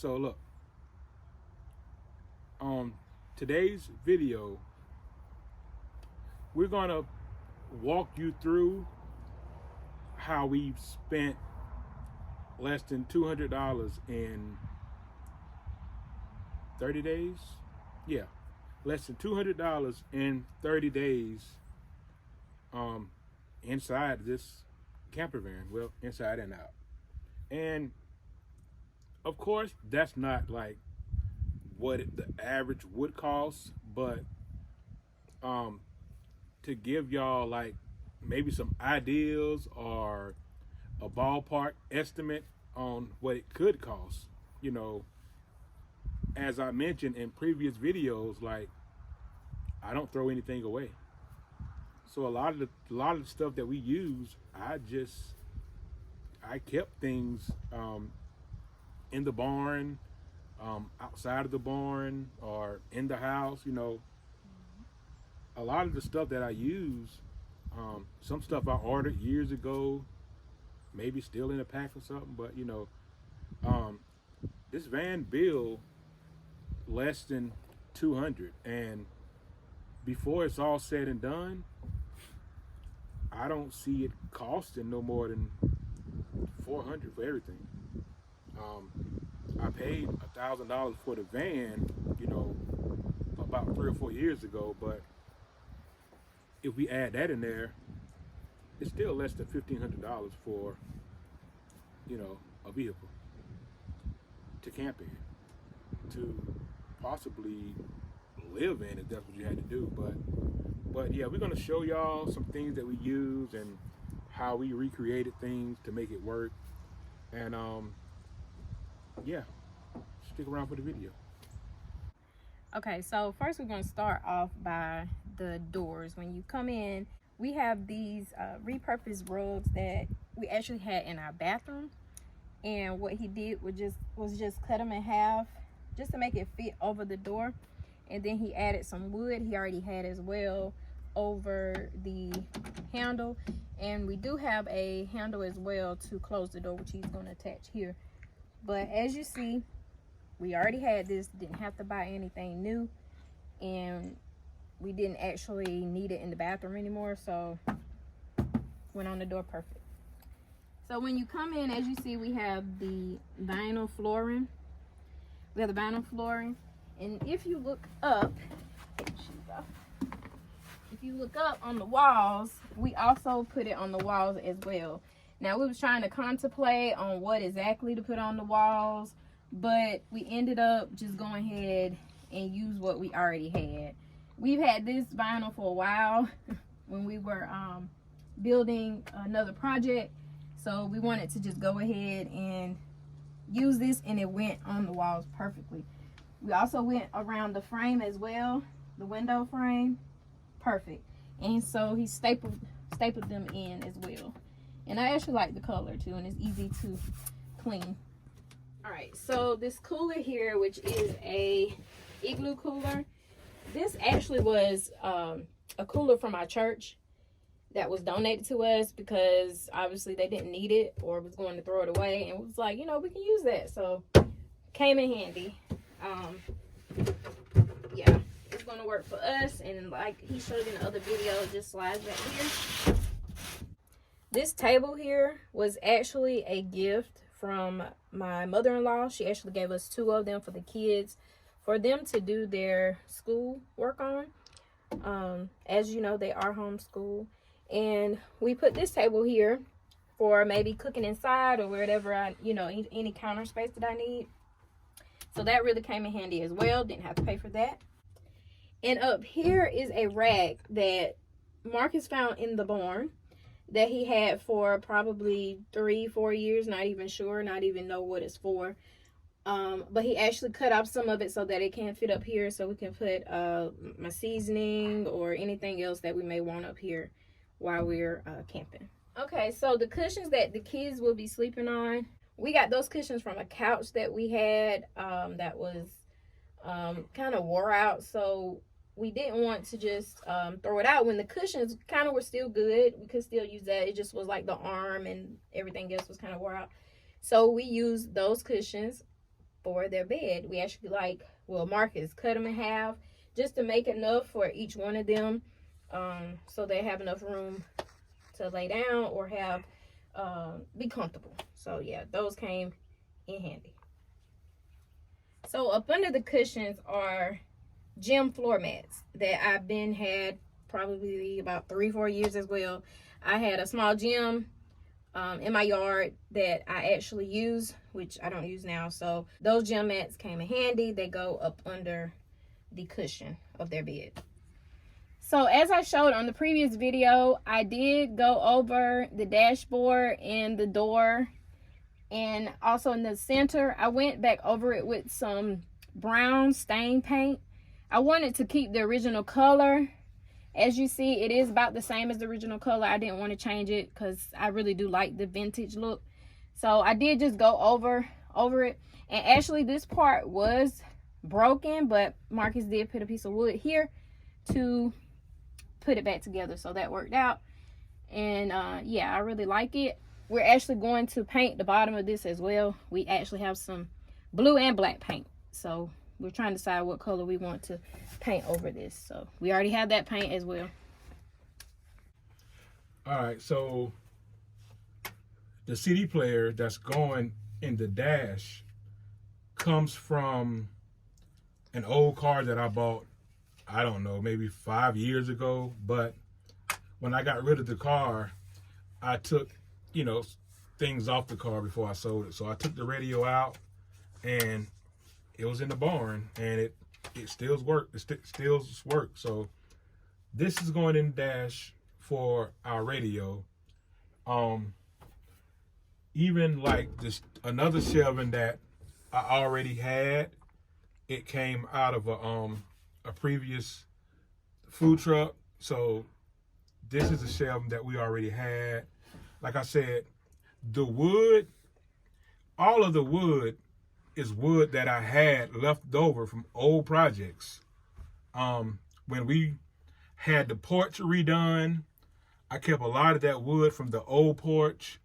So look, on today's video, we're gonna walk you through how we've spent less than $200 in 30 days. Yeah, less than $200 in 30 days inside this camper van. Well, inside and out. And of course, that's not like what the average would cost, but to give y'all like maybe some ideas or a ballpark estimate on what it could cost. You know, as I mentioned in previous videos, like I don't throw anything away. So a lot of the stuff that we use, I kept things in the barn, outside of the barn, or in the house. You know, a lot of the stuff that I use, some stuff I ordered years ago, maybe still in a pack or something. But you know, this van bill less than 200, and before it's all said and done, I don't see it costing no more than 400 for everything. I paid $1,000 for the van, you know, about 3 or 4 years ago, but if we add that in there, it's still less than $1,500 for, you know, a vehicle to camp in, to possibly live in if that's what you had to do. But yeah, we're gonna show y'all some things that we use and how we recreated things to make it work. And yeah, stick around for the video. Okay, so first we're going to start off by the doors. When you come in, we have these repurposed rugs that we actually had in our bathroom, and what he did was just cut them in half just to make it fit over the door, and then he added some wood he already had as well over the handle, and we do have a handle as well to close the door, which he's going to attach here. But as you see, we already had this, didn't have to buy anything new, and we didn't actually need it in the bathroom anymore, so went on the door perfect. So when you come in, as you see, we have the vinyl flooring. And if you look up, on the walls, we also put it on the walls as well. Now, we was trying to contemplate on what exactly to put on the walls, but we ended up just going ahead and use what we already had. We've had this vinyl for a while when we were building another project, so we wanted to just go ahead and use this, and it went on the walls perfectly. We also went around the frame as well, the window frame, perfect. And so he stapled them in as well. And I actually like the color too, and it's easy to clean. All right, so this cooler here, which is a igloo cooler, this actually was a cooler from our church that was donated to us because obviously they didn't need it or was going to throw it away, and it was like, you know, we can use that, so came in handy. Yeah, it's going to work for us, and like he showed in the other video, it just slides back here. This table here was actually a gift from my mother-in-law. She actually gave us 2 of them for the kids, for them to do their school work on. As you know, they are homeschooled, and we put this table here for maybe cooking inside or wherever any counter space that I need. So that really came in handy as well. Didn't have to pay for that. And up here is a rack that Marcus found in the barn that he had for probably 3-4 years, not even sure, not even know what it's for. But he actually cut off some of it so that it can fit up here, so we can put my seasoning or anything else that we may want up here while we're camping. Okay, so the cushions that the kids will be sleeping on, we got those cushions from a couch that we had that was kind of wore out, so we didn't want to just throw it out when the cushions kind of were still good. We could still use that. It just was like the arm and everything else was kind of wore out. So we used those cushions. for their bed. We actually Marcus cut them in half just to make enough for each one of them, so they have enough room to lay down or have be comfortable. So yeah, those came in handy. So up under the cushions are gym floor mats that I've had probably about 3-4 years as well. I had a small gym in my yard that I actually use, which I don't use now. So those gym mats came in handy. They go up under the cushion of their bed. So as I showed on the previous video, I did go over the dashboard and the door, and also in the center. I went back over it with some brown stain paint. I wanted to keep the original color. As you see, it is about the same as the original color. I didn't want to change it because I really do like the vintage look. So I did just go over it. And actually this part was broken, but Marcus did put a piece of wood here to put it back together. So that worked out. And yeah, I really like it. We're actually going to paint the bottom of this as well. We actually have some blue and black paint. So we're trying to decide what color we want to paint over this. So we already have that paint as well. All right, so the CD player that's going in the dash comes from an old car that I bought, I don't know, maybe 5 years ago. But when I got rid of the car, I took, you know, things off the car before I sold it. So I took the radio out, and it was in the barn, and it still works. It still works. So this is going in the dash for our radio. Even like this another shelving that I already had, it came out of a previous food truck. So this is a shelving that we already had. Like I said, the wood, all of the wood is wood that I had left over from old projects. When we had the porch redone, I kept a lot of that wood from the old porch.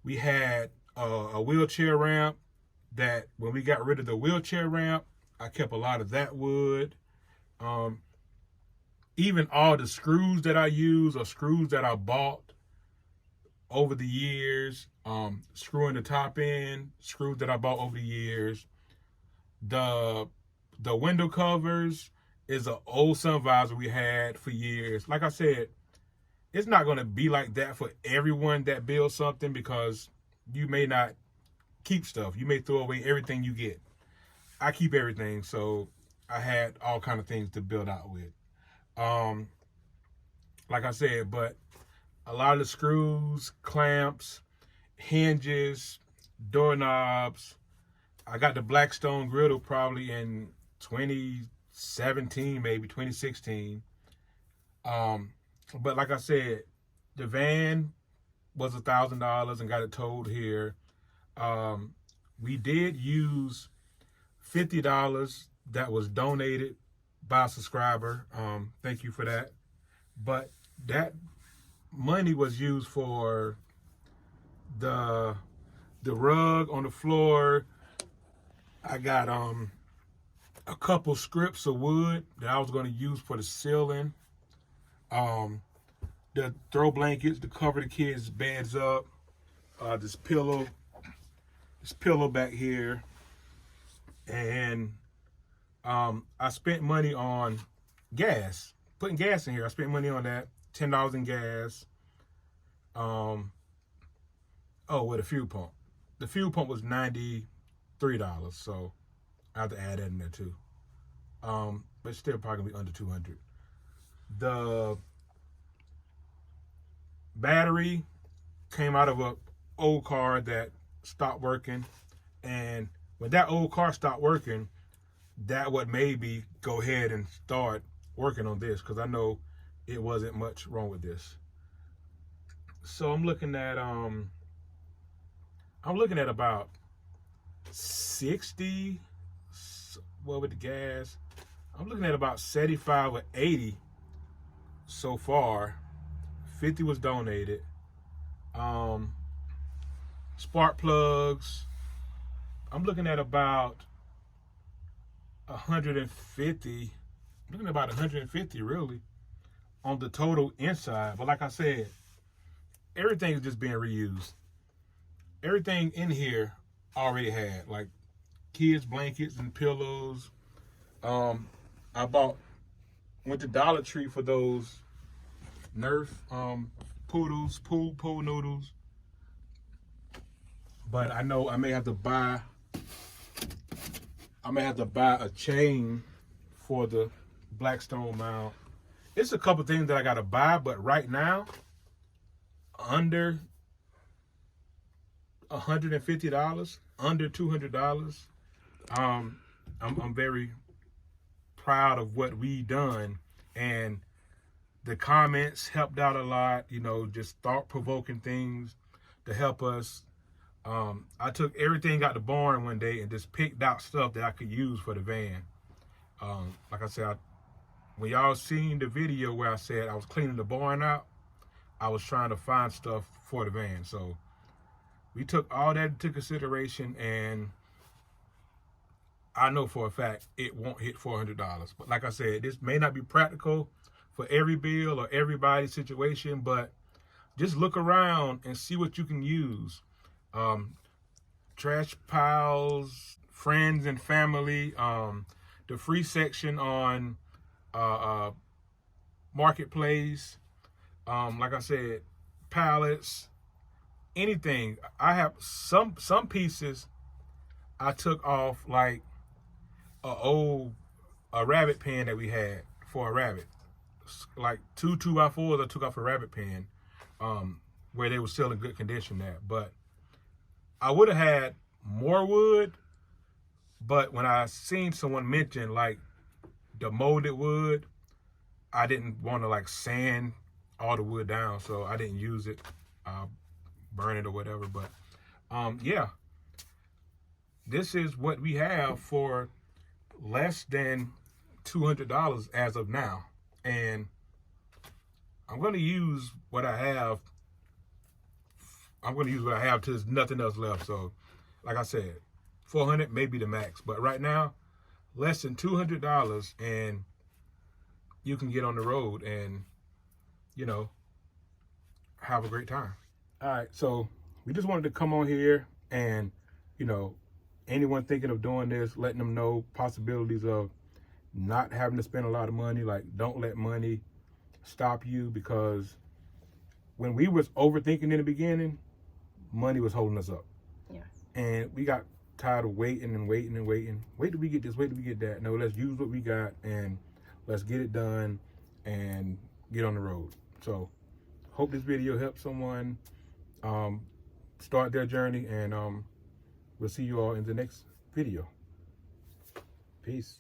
We had a wheelchair ramp that when we got rid of the wheelchair ramp, I kept a lot of that wood. Even all the screws that I use are screws that I bought over the years. Screwing the top end, screws that I bought over the years. The window covers is an old sun visor we had for years. Like I said, it's not going to be like that for everyone that builds something, because you may not keep stuff. You may throw away everything you get. I keep everything, so I had all kind of things to build out with. Like I said, but a lot of the screws, clamps, hinges, doorknobs. I got the Blackstone griddle probably in 2017, maybe 2016. But like I said, the van was $1,000 and got it towed here. We did use $50 that was donated by a subscriber. Thank you for that. But that money was used for the rug on the floor. I got a couple strips of wood that I was going to use for the ceiling. The throw blankets to cover the kids' beds up. This pillow back here. And I spent money on gas, putting gas in here. I spent money on that, $10 in gas. With a fuel pump. The fuel pump was $93, so I have to add that in there too. But still probably under $200. The battery came out of an old car that stopped working, and when that old car stopped working, that what made me go ahead and start working on this, because I know it wasn't much wrong with this. So I'm looking at about 60. Well, with the gas, I'm looking at about 75 or 80 so far. 50 was donated. Spark plugs, I'm looking at about 150, looking at about 150 really on the total inside. But like I said, everything is just being reused. Everything in here already had, like kids blankets and pillows. I went to Dollar Tree for those Nerf poodles, pool noodles. But I know I may have to buy a chain for the Blackstone mount. It's a couple things that I gotta buy, but right now, under $150, under $200. I'm very proud of what we done, and the comments helped out a lot. You know, just thought-provoking things to help us. I took everything out the barn one day and just picked out stuff that I could use for the van. Like I said, when y'all seen the video where I said I was cleaning the barn out, I was trying to find stuff for the van. So we took all that into consideration, and I know for a fact it won't hit $400. But like I said, this may not be practical for every bill or everybody's situation, but just look around and see what you can use. Trash piles, friends and family, the free section on Marketplace, like I said, pallets, anything. I have some pieces I took off, like a rabbit pen that we had for a rabbit. Like 2 2x4s I took off a rabbit pen, where they were still in good condition there. But I would have had more wood, but when I seen someone mention like the molded wood, I didn't want to like sand all the wood down, so I didn't use it, burn it or whatever. But yeah, this is what we have for less than $200 as of now, and I'm going to use what I have. I'm going to use what I have till there's nothing else left. So, like I said, $400 may be the max, but right now, less than $200, and you can get on the road and, you know, have a great time. All right, so we just wanted to come on here and, you know, anyone thinking of doing this, letting them know possibilities of not having to spend a lot of money. Like, don't let money stop you, because when we was overthinking in the beginning, money was holding us up. Yeah. And we got tired of waiting and waiting and waiting. Wait till we get this, wait till we get that. No, let's use what we got and let's get it done and get on the road. So hope this video helps someone start their journey, and we'll see you all in the next video. Peace.